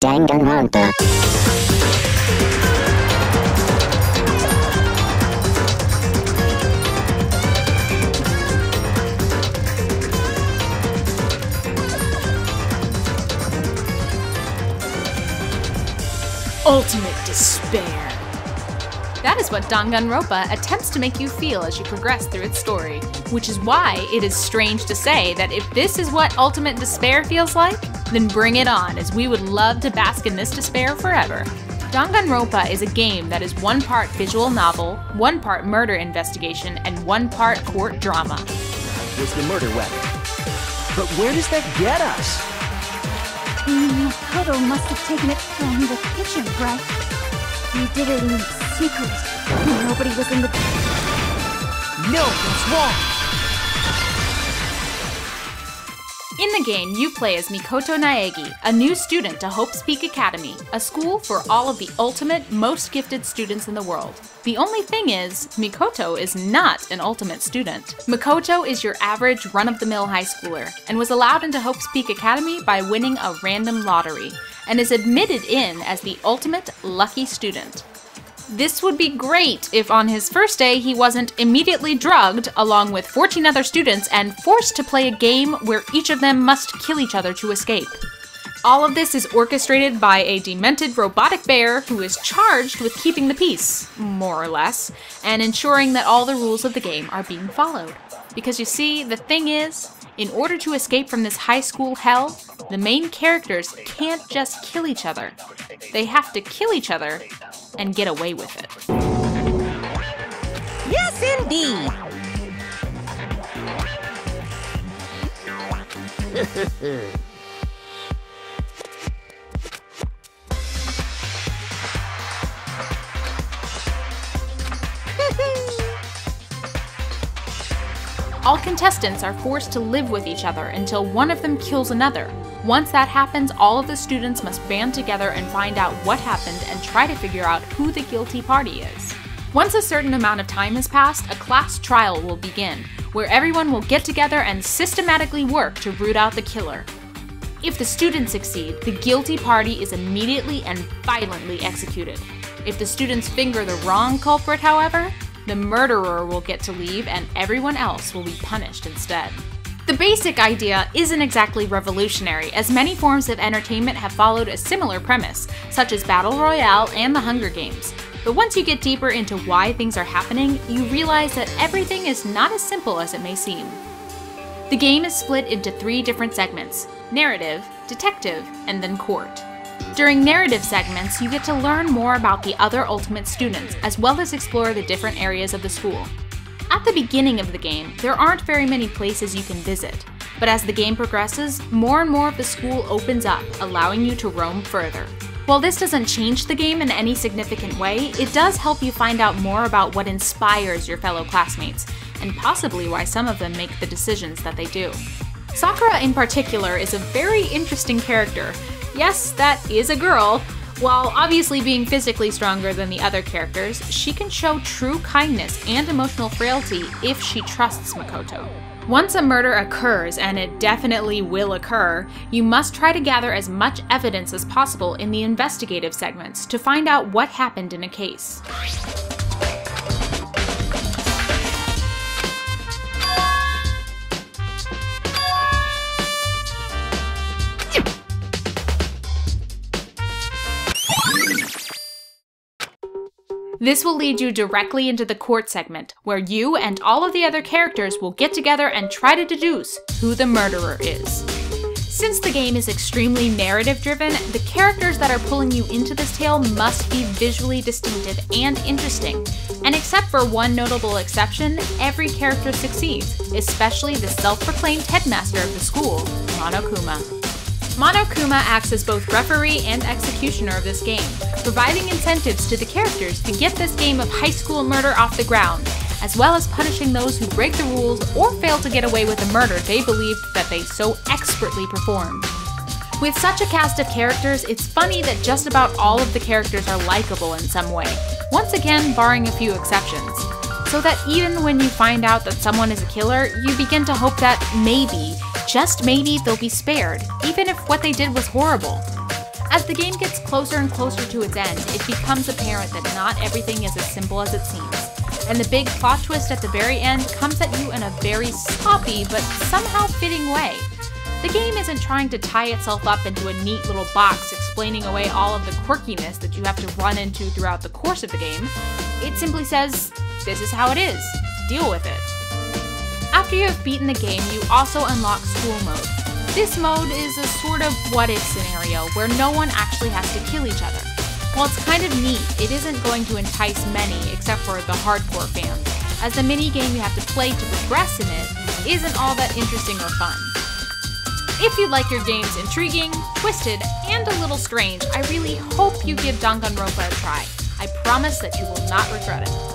Dangan Ronpa. Ultimate despair. That is what Dangan Ronpa attempts to make you feel as you progress through its story, which is why it is strange to say that if this is what ultimate despair feels like, then bring it on, as we would love to bask in this despair forever. Dangan Ronpa is a game that is one part visual novel, one part murder investigation, and one part court drama. Was the murder weapon. But where does that get us? Makoto must have taken it from the kitchen, right? He did it in secret. Nobody was in the... No, it's wrong! In the game, you play as Mikoto Naegi, a new student to Hope's Peak Academy, a school for all of the ultimate, most gifted students in the world. The only thing is, Mikoto is not an ultimate student. Mikoto is your average run-of-the-mill high schooler, and was allowed into Hope's Peak Academy by winning a random lottery, and is admitted in as the ultimate lucky student. This would be great if on his first day he wasn't immediately drugged along with 14 other students and forced to play a game where each of them must kill each other to escape. All of this is orchestrated by a demented robotic bear who is charged with keeping the peace, more or less, and ensuring that all the rules of the game are being followed. Because you see, the thing is, in order to escape from this high school hell, the main characters can't just kill each other. They have to kill each other and get away with it. Yes, indeed! All contestants are forced to live with each other until one of them kills another. Once that happens, all of the students must band together and find out what happened and try to figure out who the guilty party is. Once a certain amount of time has passed, a class trial will begin, where everyone will get together and systematically work to root out the killer. If the students succeed, the guilty party is immediately and violently executed. If the students finger the wrong culprit, however, the murderer will get to leave and everyone else will be punished instead. The basic idea isn't exactly revolutionary, as many forms of entertainment have followed a similar premise, such as Battle Royale and the Hunger Games. But once you get deeper into why things are happening, you realize that everything is not as simple as it may seem. The game is split into 3 different segments: narrative, detective, and then court. During narrative segments, you get to learn more about the other ultimate students, as well as explore the different areas of the school. At the beginning of the game, there aren't very many places you can visit, but as the game progresses, more and more of the school opens up, allowing you to roam further. While this doesn't change the game in any significant way, it does help you find out more about what inspires your fellow classmates, and possibly why some of them make the decisions that they do. Sakura in particular is a very interesting character. Yes, that is a girl. While obviously being physically stronger than the other characters, she can show true kindness and emotional frailty if she trusts Makoto. Once a murder occurs, and it definitely will occur, you must try to gather as much evidence as possible in the investigative segments to find out what happened in a case. This will lead you directly into the court segment, where you and all of the other characters will get together and try to deduce who the murderer is. Since the game is extremely narrative-driven, the characters that are pulling you into this tale must be visually distinctive and interesting. And except for one notable exception, every character succeeds, especially the self-proclaimed headmaster of the school, Monokuma. Monokuma acts as both referee and executioner of this game, providing incentives to the characters to get this game of high school murder off the ground, as well as punishing those who break the rules or fail to get away with the murder they believed that they so expertly performed. With such a cast of characters, it's funny that just about all of the characters are likable in some way, once again barring a few exceptions. So that even when you find out that someone is a killer, you begin to hope that maybe, just maybe, they'll be spared, even if what they did was horrible. As the game gets closer and closer to its end, it becomes apparent that not everything is as simple as it seems. And the big plot twist at the very end comes at you in a very sloppy but somehow fitting way. The game isn't trying to tie itself up into a neat little box explaining away all of the quirkiness that you have to run into throughout the course of the game. It simply says, this is how it is, deal with it. After you have beaten the game, you also unlock School Mode. This mode is a sort of what-if scenario where no one actually has to kill each other. While it's kind of neat, it isn't going to entice many except for the hardcore fans, as the mini-game you have to play to progress in it isn't all that interesting or fun. If you like your games intriguing, twisted, and a little strange, I really hope you give Dangan Ronpa a try. I promise that you will not regret it.